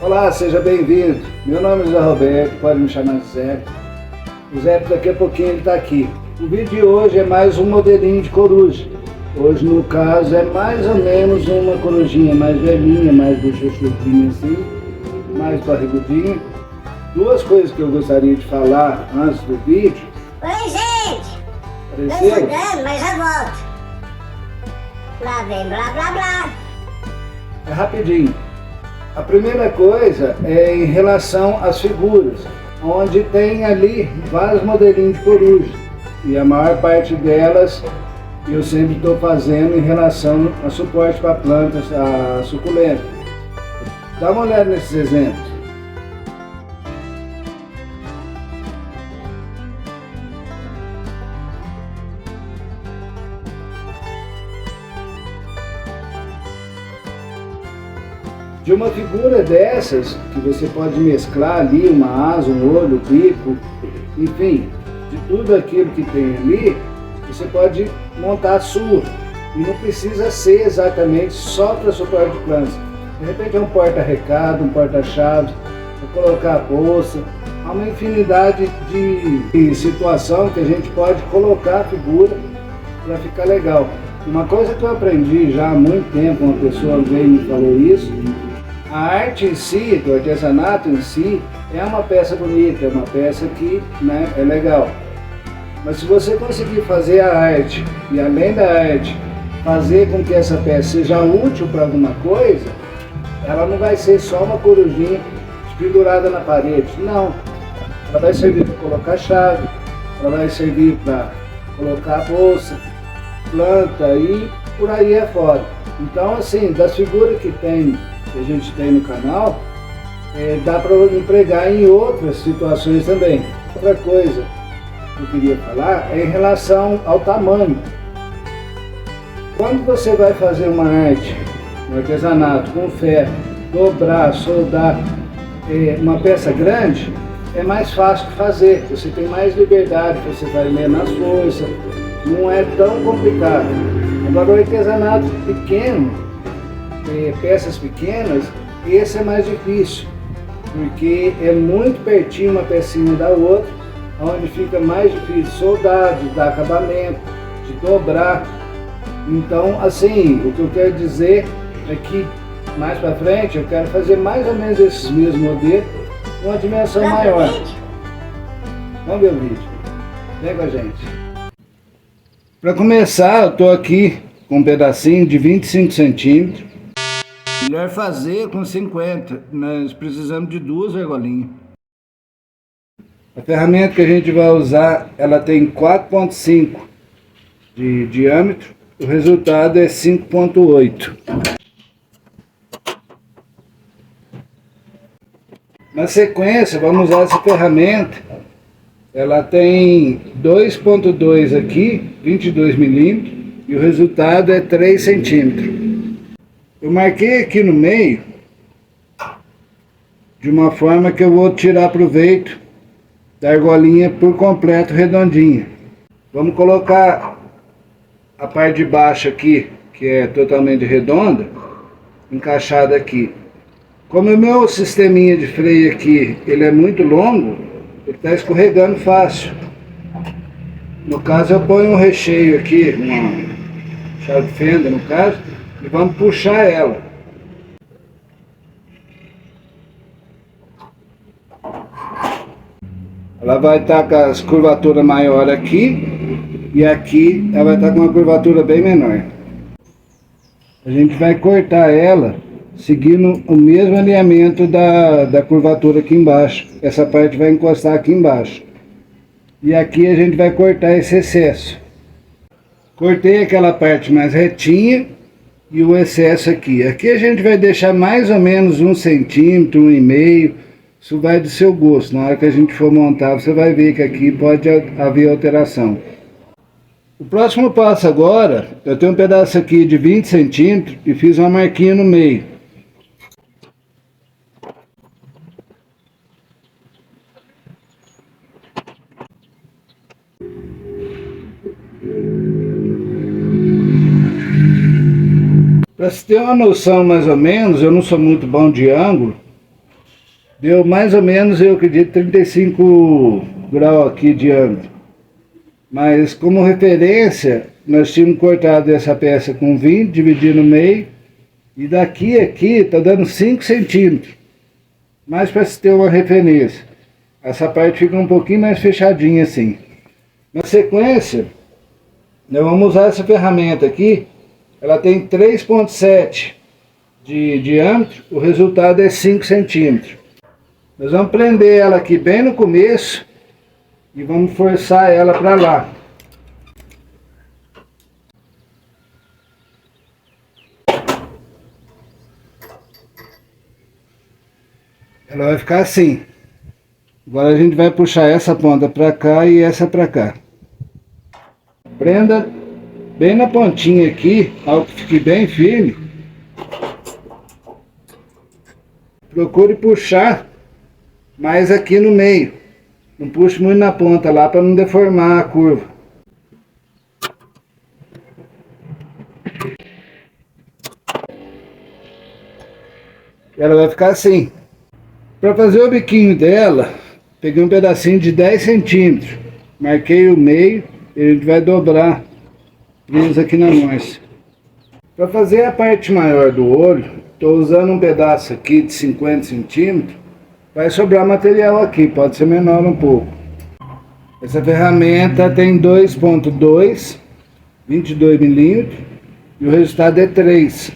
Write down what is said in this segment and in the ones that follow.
Olá, seja bem-vindo. Meu nome é José Roberto, pode me chamar de Zé. O Zé daqui a pouquinho ele está aqui. O vídeo de hoje é mais um modelinho de coruja. Hoje no caso é mais ou menos uma corujinha mais velhinha, mais bochechudinha assim, mais barrigudinha. Duas coisas que eu gostaria de falar antes do vídeo. Oi, gente! Apareceu? Tô chegando, mas já volto. Lá vem blá blá blá. É rapidinho. A primeira coisa é em relação às figuras, onde tem ali vários modelinhos de coruja. E a maior parte delas eu sempre estou fazendo em relação a suporte para plantas, a suculenta. Dá uma olhada nesses exemplos. De uma figura dessas, que você pode mesclar ali uma asa, um olho, um bico, enfim, de tudo aquilo que tem ali, você pode montar a sua. E não precisa ser exatamente só para suporte de plantas. De repente é um porta-recado, um porta-chaves, para colocar a bolsa. Há uma infinidade de situação que a gente pode colocar a figura para ficar legal. Uma coisa que eu aprendi já há muito tempo, uma pessoa veio e me falou isso, a arte em si, do artesanato em si, é uma peça bonita, é uma peça que, né, é legal. Mas se você conseguir fazer a arte, e além da arte, fazer com que essa peça seja útil para alguma coisa, ela não vai ser só uma corujinha pendurada na parede, não. Ela vai servir para colocar chave, ela vai servir para colocar a bolsa, planta e por aí é fora. Então, assim, das figuras que a gente tem no canal, dá para empregar em outras situações também. Outra coisa que eu queria falar é em relação ao tamanho. Quando você vai fazer uma arte, um artesanato com ferro, dobrar, soldar uma peça grande, é mais fácil de fazer, você tem mais liberdade, você vai menos força, não é tão complicado. Agora o artesanato pequeno, peças pequenas, esse é mais difícil, porque é muito pertinho uma pecinha da outra, onde fica mais difícil soldar, de dar acabamento, de dobrar. Então, assim, o que eu quero dizer é que mais para frente eu quero fazer mais ou menos esses mesmos modelos com uma dimensão maior. Vamos ver o vídeo. Vem com a gente. Para começar, eu estou aqui com um pedacinho de 25 centímetros. Melhor fazer com 50, nós precisamos de duas argolinhas. A ferramenta que a gente vai usar, ela tem 4,5 de diâmetro, o resultado é 5,8. Na sequência, vamos usar essa ferramenta, ela tem 2,2 aqui, 22 milímetros, e o resultado é 3 centímetros. Eu marquei aqui no meio, de uma forma que eu vou tirar proveito da argolinha por completo redondinha. Vamos colocar a parte de baixo aqui, que é totalmente redonda, encaixada aqui. Como o meu sisteminha de freio aqui, ele é muito longo, ele está escorregando fácil. No caso eu ponho um recheio aqui, uma chave fenda no caso, e vamos puxar ela. Ela vai estar com as curvaturas maiores aqui, e aqui ela vai estar com uma curvatura bem menor. A gente vai cortar ela seguindo o mesmo alinhamento da curvatura aqui embaixo. Essa parte vai encostar aqui embaixo. E aqui a gente vai cortar esse excesso. Cortei aquela parte mais retinha e o excesso aqui. Aqui a gente vai deixar mais ou menos 1 centímetro, 1,5. Isso vai do seu gosto. Na hora que a gente for montar, você vai ver que aqui pode haver alteração. O próximo passo agora, eu tenho um pedaço aqui de 20 centímetros e fiz uma marquinha no meio. Para se ter uma noção mais ou menos, eu não sou muito bom de ângulo, Deu mais ou menos, eu acredito, 35 graus aqui de ângulo. Mas como referência, nós tínhamos cortado essa peça com 20, dividido no meio. E daqui a aqui está dando 5 centímetros. Mais para se ter uma referência. Essa parte fica um pouquinho mais fechadinha assim. Na sequência, nós vamos usar essa ferramenta aqui. Ela tem 3,7 de diâmetro. O resultado é 5 centímetros. Nós vamos prender ela aqui bem no começo. E vamos forçar ela para lá. Ela vai ficar assim. Agora a gente vai puxar essa ponta para cá e essa para cá. Prenda bem na pontinha aqui, algo que fique bem firme. Procure puxar mais aqui no meio. Não puxe muito na ponta lá para não deformar a curva. Ela vai ficar assim. Para fazer o biquinho dela, peguei um pedacinho de 10 centímetros. Marquei o meio e a gente vai dobrar preso aqui na morsa. Para fazer a parte maior do olho, estou usando um pedaço aqui de 50 centímetros. Vai sobrar material aqui, pode ser menor um pouco. Essa ferramenta tem 2,2, 22 milímetros e o resultado é 3.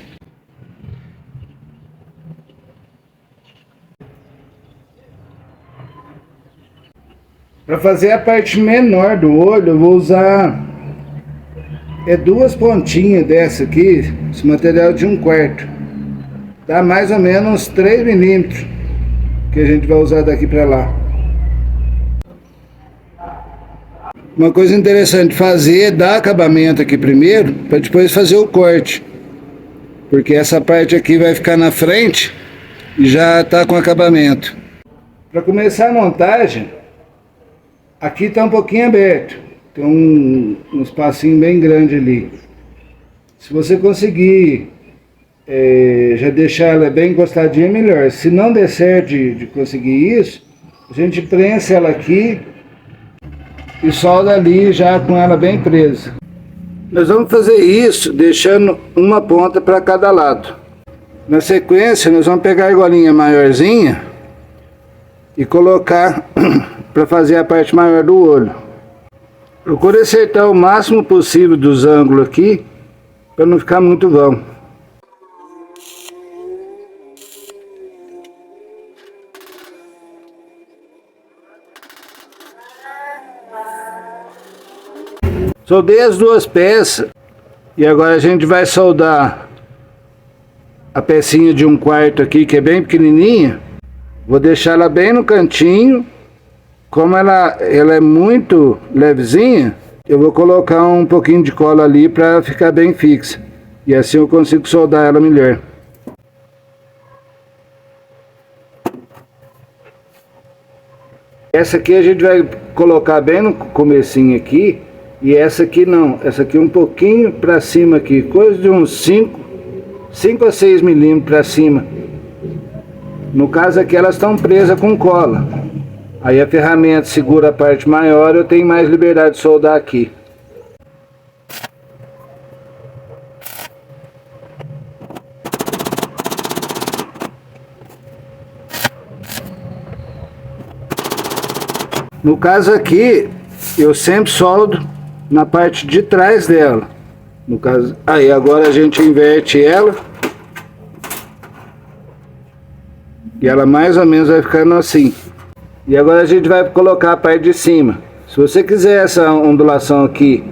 Para fazer a parte menor do olho, eu vou usar duas pontinhas dessa aqui, esse material de 1/4. Dá mais ou menos uns 3 milímetros. Que a gente vai usar daqui para lá. Uma coisa interessante fazer é dar acabamento aqui primeiro, para depois fazer o corte. Porque essa parte aqui vai ficar na frente e já está com acabamento. Para começar a montagem, aqui está um pouquinho aberto. Tem um espacinho bem grande ali. Se você conseguir já deixar ela bem encostadinha, melhor. Se não der certo de conseguir isso, a gente prensa ela aqui e solda ali já com ela bem presa. Nós vamos fazer isso deixando uma ponta para cada lado. Na sequência, nós vamos pegar a argolinha maiorzinha e colocar para fazer a parte maior do olho. Procure acertar o máximo possível dos ângulos aqui para não ficar muito vão. Soldei as duas peças e agora a gente vai soldar a pecinha de 1/4 aqui, que é bem pequenininha. Vou deixar ela bem no cantinho. Como ela é muito levezinha, eu vou colocar um pouquinho de cola ali para ficar bem fixa. E assim eu consigo soldar ela melhor. Essa aqui a gente vai colocar bem no comecinho aqui. E essa aqui não, essa aqui um pouquinho para cima aqui, coisa de uns 5 a 6 milímetros para cima. No caso aqui elas estão presas com cola. Aí a ferramenta segura a parte maior, eu tenho mais liberdade de soldar aqui. No caso aqui, eu sempre soldo na parte de trás dela. No caso, aí agora a gente inverte ela. E ela mais ou menos vai ficando assim. E agora a gente vai colocar a parte de cima. Se você quiser essa ondulação aqui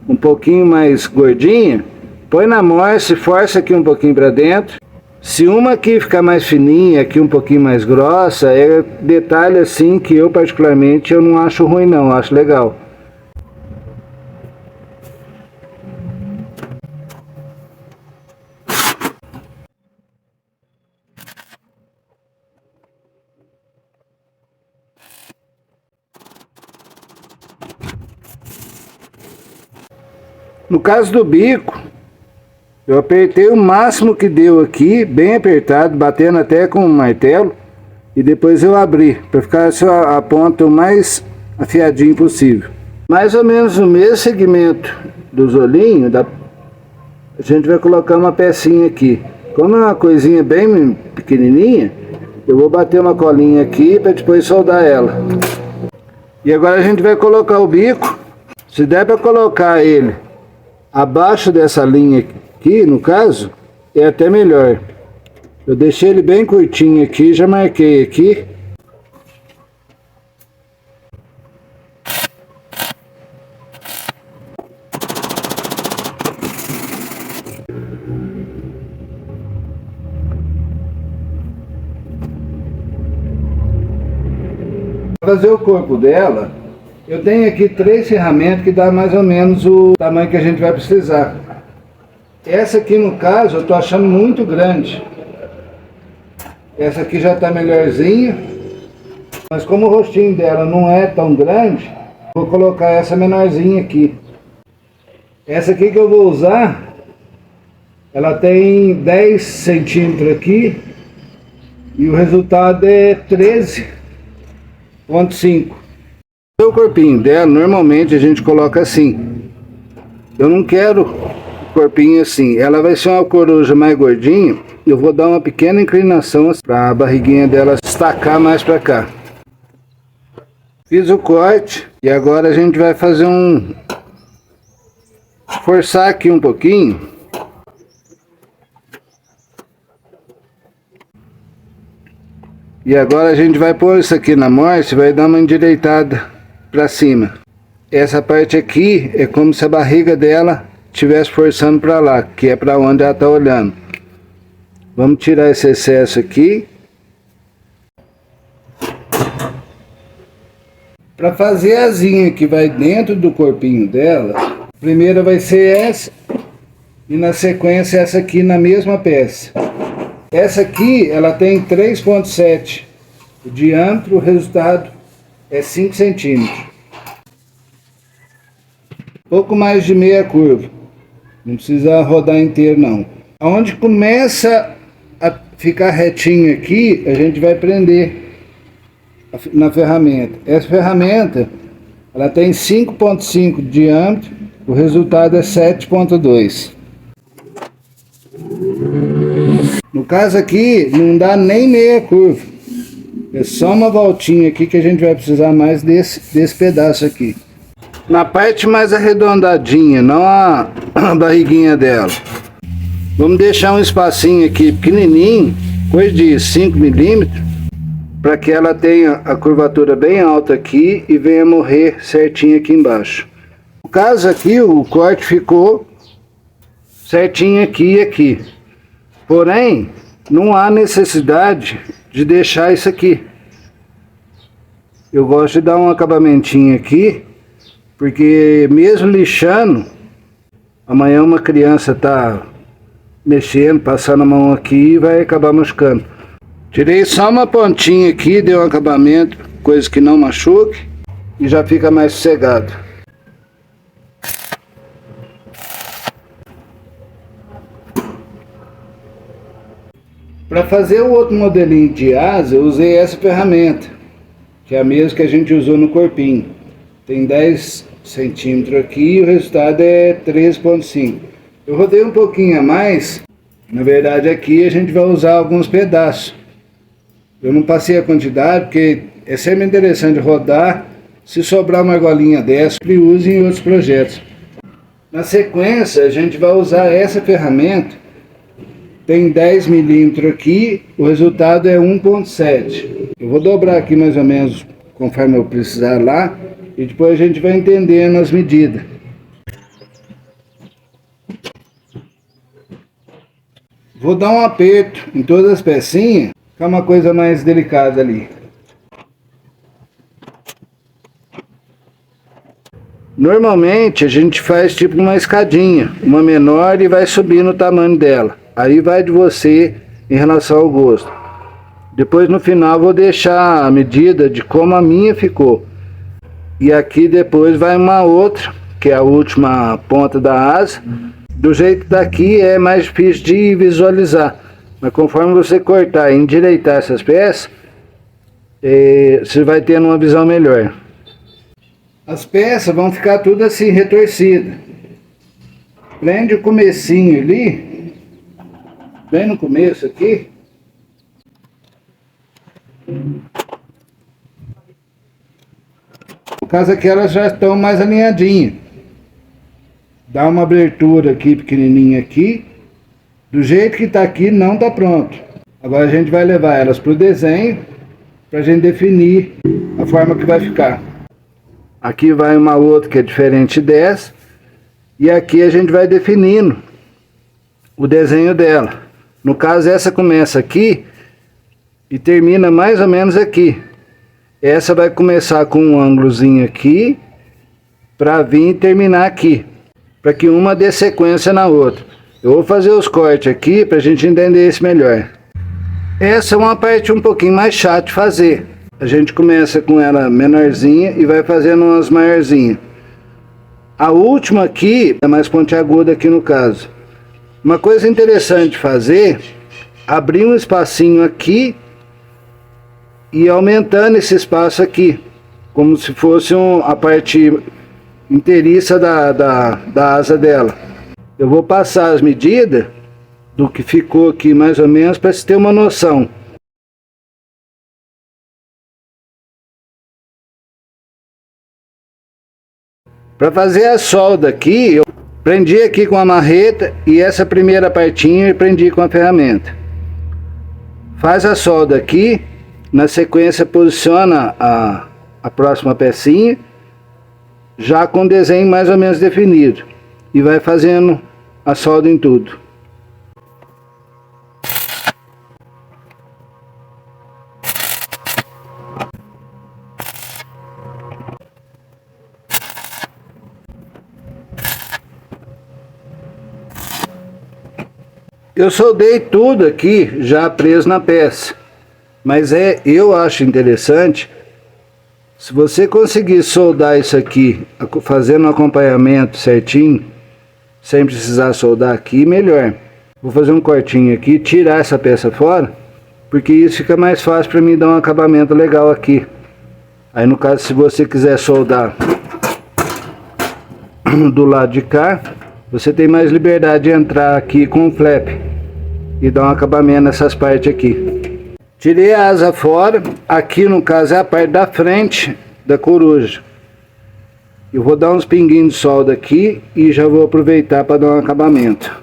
um pouquinho mais gordinha, põe na morsa e força aqui um pouquinho para dentro. Se uma aqui ficar mais fininha, aqui um pouquinho mais grossa, é detalhe assim que eu particularmente eu não acho ruim não, acho legal. No caso do bico, eu apertei o máximo que deu aqui, bem apertado, batendo até com um martelo. e depois eu abri, para ficar a ponta o mais afiadinho possível. Mais ou menos no mesmo segmento dos olhinhos, a gente vai colocar uma pecinha aqui. Como é uma coisinha bem pequenininha, eu vou bater uma colinha aqui para depois soldar ela. E agora a gente vai colocar o bico. Se der para colocar ele abaixo dessa linha aqui, no caso, é até melhor. Eu deixei ele bem curtinho aqui, já marquei aqui. Para fazer o corpo dela, eu tenho aqui 3 ferramentas que dá mais ou menos o tamanho que a gente vai precisar. Essa aqui no caso eu estou achando muito grande. Essa aqui já está melhorzinha, mas como o rostinho dela não é tão grande, vou colocar essa menorzinha aqui. Essa aqui que eu vou usar, ela tem 10 centímetros aqui e o resultado é 13,5. O corpinho dela, normalmente a gente coloca assim. Eu não quero o corpinho assim. Ela vai ser uma coruja mais gordinha. Eu vou dar uma pequena inclinação para a barriguinha dela estacar mais para cá. Fiz o corte e agora a gente vai fazer forçar aqui um pouquinho. E agora a gente vai pôr isso aqui na morsa e vai dar uma endireitada para cima. Essa parte aqui é como se a barriga dela estivesse forçando para lá, que é para onde ela está olhando. Vamos tirar esse excesso aqui. Para fazer a asinha que vai dentro do corpinho dela, a primeira vai ser essa e na sequência essa aqui na mesma peça. Essa aqui ela tem 3,7 o diâmetro, o resultado é 5 centímetros. Pouco mais de meia curva, não precisa rodar inteiro não. Aonde começa a ficar retinho aqui, a gente vai prender na ferramenta. Essa ferramenta ela tem 5,5 de diâmetro, o resultado é 7,2. No caso aqui não dá nem meia curva, é só uma voltinha aqui que a gente vai precisar mais desse pedaço aqui. Na parte mais arredondadinha, não a barriguinha dela, vamos deixar um espacinho aqui pequenininho, coisa de 5 milímetros, para que ela tenha a curvatura bem alta aqui e venha morrer certinho aqui embaixo. No caso aqui o corte ficou certinho aqui e aqui, porém não há necessidade de deixar isso aqui. Eu gosto de dar um acabamentinho aqui, porque mesmo lixando, amanhã uma criança tá mexendo, passando a mão aqui e vai acabar machucando. Tirei só uma pontinha aqui, dei um acabamento, coisa que não machuque, e já fica mais sossegado. Para fazer o outro modelinho de asa, eu usei essa ferramenta, que é a mesma que a gente usou no corpinho. Tem 10 centímetros aqui e o resultado é 13,5. Eu rodei um pouquinho a mais. Na verdade aqui a gente vai usar alguns pedaços. Eu não passei a quantidade porque é sempre interessante rodar. Se sobrar uma argolinha dessa, e use em outros projetos. Na sequência a gente vai usar essa ferramenta. Tem 10 milímetros aqui, o resultado é 1,7. Eu vou dobrar aqui mais ou menos conforme eu precisar lá. E depois a gente vai entendendo as medidas. Vou dar um aperto em todas as pecinhas, que é uma coisa mais delicada ali. Normalmente a gente faz tipo uma escadinha, uma menor e vai subindo o tamanho dela. Aí vai de você em relação ao gosto. Depois no final vou deixar a medida de como a minha ficou. E aqui depois vai uma outra, que é a última ponta da asa. Do jeito daqui é mais difícil de visualizar. Mas conforme você cortar e endireitar essas peças, você vai tendo uma visão melhor. As peças vão ficar tudo assim retorcidas. Prende o comecinho ali, bem no começo aqui. No caso aqui elas já estão mais alinhadinhas. Dá uma abertura aqui pequenininha aqui. Do jeito que está aqui não está pronto. Agora a gente vai levar elas para o desenho para a gente definir a forma que vai ficar. Aqui vai uma outra que é diferente dessa. E aqui a gente vai definindo o desenho dela. No caso, essa começa aqui e termina mais ou menos aqui. Essa vai começar com um ângulozinho aqui para vir e terminar aqui, para que uma dê sequência na outra. Eu vou fazer os cortes aqui para a gente entender isso melhor. Essa é uma parte um pouquinho mais chata de fazer. A gente começa com ela menorzinha e vai fazendo umas maiorzinhas. A última aqui é mais pontiaguda aqui no caso. Uma coisa interessante de fazer, abrir um espacinho aqui e aumentando esse espaço aqui, como se fosse a parte inteiriça da asa dela. Eu vou passar as medidas do que ficou aqui mais ou menos para você ter uma noção. Para fazer a solda aqui, eu prendi aqui com a marreta e essa primeira partinha eu prendi com a ferramenta. Faz a solda aqui, na sequência posiciona a próxima pecinha, já com o desenho mais ou menos definido. E vai fazendo a solda em tudo. Eu soldei tudo aqui já preso na peça, mas eu acho interessante, se você conseguir soldar isso aqui, fazendo um acompanhamento certinho, sem precisar soldar aqui, melhor. Vou fazer um cortinho aqui, tirar essa peça fora, porque isso fica mais fácil para mim dar um acabamento legal aqui. Aí no caso, se você quiser soldar do lado de cá, você tem mais liberdade de entrar aqui com o flap e dar um acabamento nessas partes aqui. Tirei a asa fora, aqui no caso é a parte da frente da coruja. Eu vou dar uns pinguinhos de solda aqui e já vou aproveitar para dar um acabamento.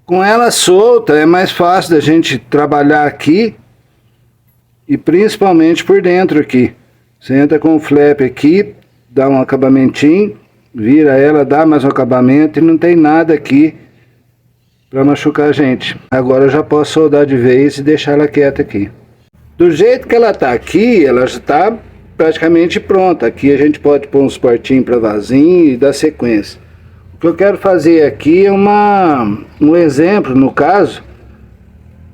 Com ela solta é mais fácil da gente trabalhar aqui e principalmente por dentro aqui. Você entra com o flap aqui, dá um acabamentinho, vira ela, dá mais um acabamento e não tem nada aqui para machucar a gente. Agora eu já posso soldar de vez e deixar ela quieta aqui. Do jeito que ela tá aqui, ela já está praticamente pronta. Aqui a gente pode pôr uns portinhos para vasinho e dar sequência. O que eu quero fazer aqui é um exemplo, no caso,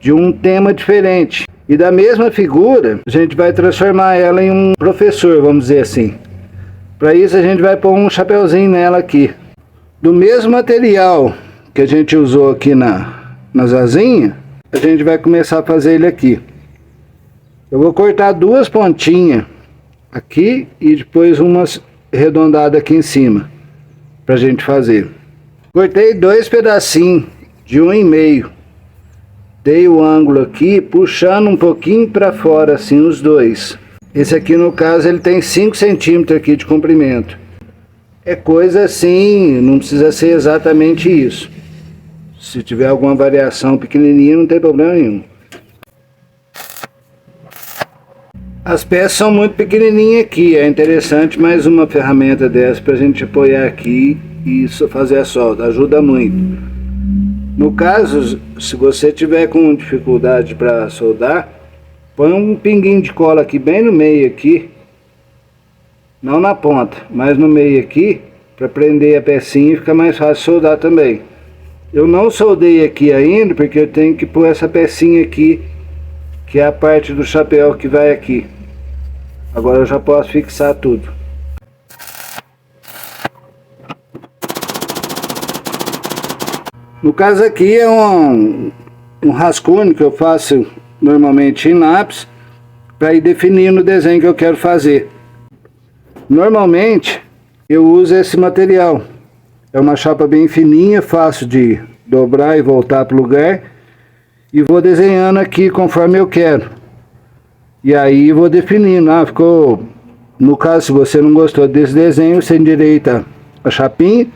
de um tema diferente. E da mesma figura, a gente vai transformar ela em um professor, vamos dizer assim. Para isso a gente vai pôr um chapeuzinho nela aqui. Do mesmo material que a gente usou aqui nas asinhas, a gente vai começar a fazer ele aqui. Eu vou cortar duas pontinhas aqui e depois umas arredondadas aqui em cima, para a gente fazer. Cortei dois pedacinhos de 1,5. Dei o ângulo aqui, puxando um pouquinho para fora assim os dois. Esse aqui no caso ele tem 5 centímetros aqui de comprimento. É coisa assim, não precisa ser exatamente isso. Se tiver alguma variação pequenininha não tem problema nenhum. As peças são muito pequenininhas aqui, é interessante mais uma ferramenta dessa para a gente apoiar aqui e fazer a solda, ajuda muito. No caso, se você tiver com dificuldade para soldar, põe um pinguinho de cola aqui bem no meio aqui, não na ponta, mas no meio aqui, para prender a pecinha e ficar mais fácil soldar também. Eu não soldei aqui ainda porque eu tenho que pôr essa pecinha aqui, que é a parte do chapéu que vai aqui. Agora eu já posso fixar tudo. No caso aqui é um rascunho que eu faço normalmente em lápis para ir definindo o desenho que eu quero fazer. Normalmente eu uso esse material. É uma chapa bem fininha, fácil de dobrar e voltar para o lugar. E vou desenhando aqui conforme eu quero. E aí vou definindo. Ficou... No caso, se você não gostou desse desenho, você endireita a chapinha,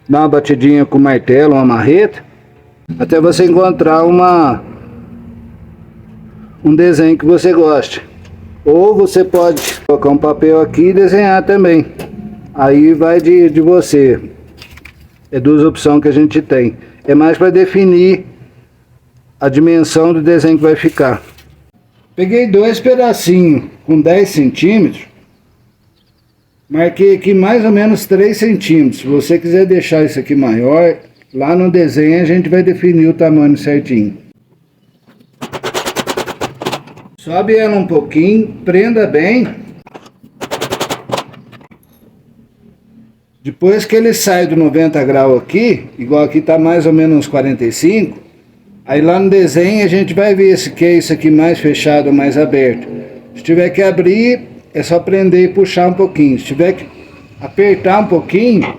dá uma batidinha com o martelo, uma marreta, até você encontrar um desenho que você goste. Ou você pode colocar um papel aqui e desenhar também. Aí vai de você. É duas opções que a gente tem. É mais para definir a dimensão do desenho que vai ficar. Peguei dois pedacinhos com 10 centímetros. Marquei aqui mais ou menos 3 centímetros. Se você quiser deixar isso aqui maior, lá no desenho a gente vai definir o tamanho certinho. Sobe ela um pouquinho, prenda bem. Depois que ele sai do 90 graus aqui, igual aqui está mais ou menos uns 45, aí lá no desenho a gente vai ver se quer isso aqui mais fechado ou mais aberto. Se tiver que abrir, é só prender e puxar um pouquinho. Se tiver que apertar um pouquinho,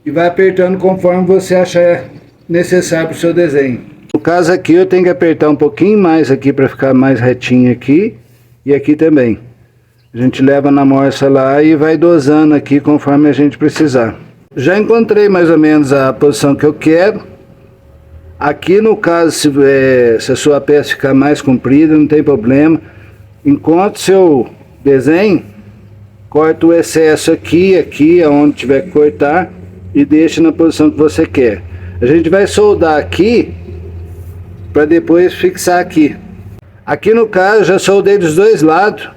e vai apertando conforme você achar necessário para o seu desenho. No caso aqui eu tenho que apertar um pouquinho mais aqui para ficar mais retinho aqui, e aqui também. A gente leva na morsa lá e vai dosando aqui conforme a gente precisar. Já encontrei mais ou menos a posição que eu quero. Aqui no caso, se a sua peça ficar mais comprida, não tem problema. Enquanto seu desenho, corta o excesso aqui aonde tiver que cortar e deixa na posição que você quer. A gente vai soldar aqui para depois fixar aqui. Aqui no caso já soldei dos dois lados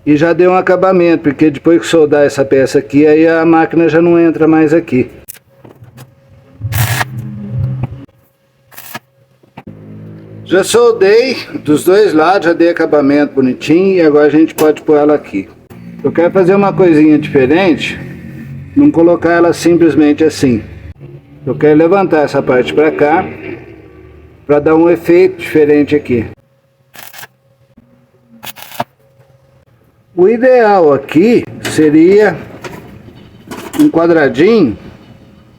e já deu um acabamento, porque depois que soldar essa peça aqui, aí a máquina já não entra mais aqui. Já soldei dos dois lados, já dei acabamento bonitinho e agora a gente pode pôr ela aqui. Eu quero fazer uma coisinha diferente, não colocar ela simplesmente assim. Eu quero levantar essa parte para cá, para dar um efeito diferente aqui. O ideal aqui seria um quadradinho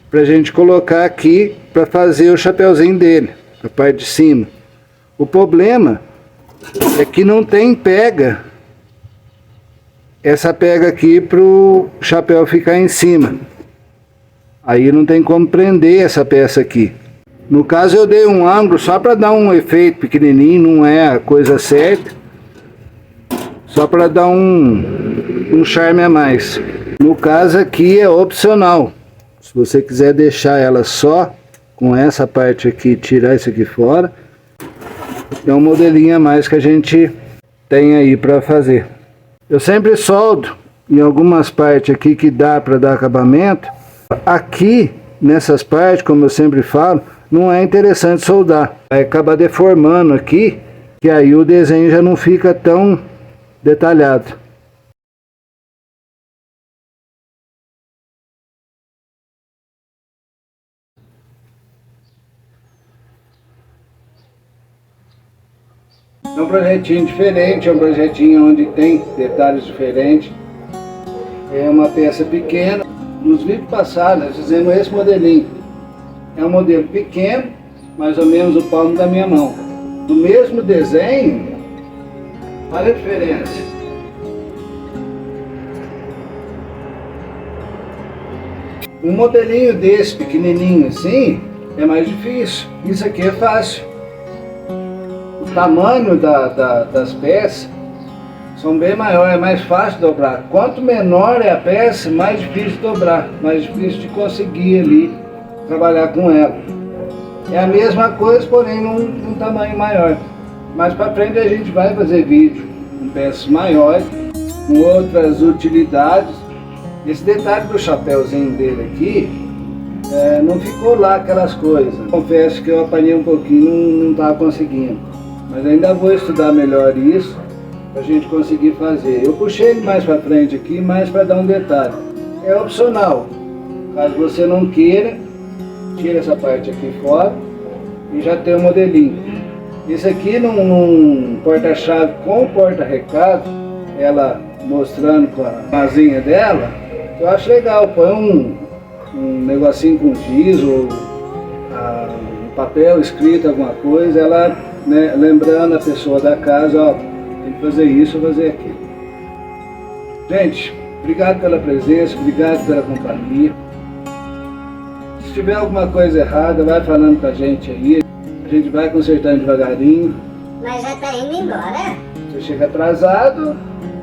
para a gente colocar aqui para fazer o chapeuzinho dele, a parte de cima. O problema é que não tem pega, essa pega aqui para o chapéu ficar em cima. Aí não tem como prender essa peça aqui. No caso eu dei um ângulo só para dar um efeito pequenininho, não é a coisa certa. Só para dar um charme a mais. No caso aqui é opcional. Se você quiser deixar ela só com essa parte aqui, tirar isso aqui fora, é um modelinho a mais que a gente tem aí para fazer. Eu sempre soldo em algumas partes aqui que dá para dar acabamento. Aqui nessas partes, como eu sempre falo, não é interessante soldar. Vai acabar deformando aqui, que aí o desenho já não fica tão detalhado. É um projetinho diferente, é um projetinho onde tem detalhes diferentes. É uma peça pequena. Nos vídeos passados nós fizemos esse modelinho. É um modelo pequeno, mais ou menos o palmo da minha mão. Do mesmo desenho, olha a diferença. Um modelinho desse, pequenininho assim, é mais difícil. Isso aqui é fácil. O tamanho das peças são bem maiores, é mais fácil de dobrar. Quanto menor é a peça, mais difícil de dobrar, mais difícil de conseguir ali trabalhar com ela. É a mesma coisa, porém num tamanho maior. Mais para frente a gente vai fazer vídeo com peças maiores, com outras utilidades. Esse detalhe do chapéuzinho dele aqui, não ficou lá aquelas coisas. Confesso que eu apanhei um pouquinho, não estava conseguindo. Mas ainda vou estudar melhor isso, para a gente conseguir fazer. Eu puxei ele mais para frente aqui, mais para dar um detalhe. É opcional. Caso você não queira, tira essa parte aqui fora e já tem o modelinho. Isso aqui num porta-chave com porta-recado, ela mostrando com a asinha dela, eu acho legal. Põe um negocinho com giz ou um papel escrito, alguma coisa, ela, né, lembrando a pessoa da casa, ó, tem que fazer isso, fazer aquilo. Gente, obrigado pela presença, obrigado pela companhia. Se tiver alguma coisa errada, vai falando com a gente aí. A gente vai consertando devagarinho. Mas já tá indo embora? Você chega atrasado.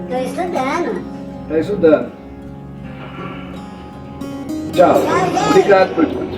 Tô estudando. Tá estudando. Tchau. Tchau, gente. Obrigado por tudo.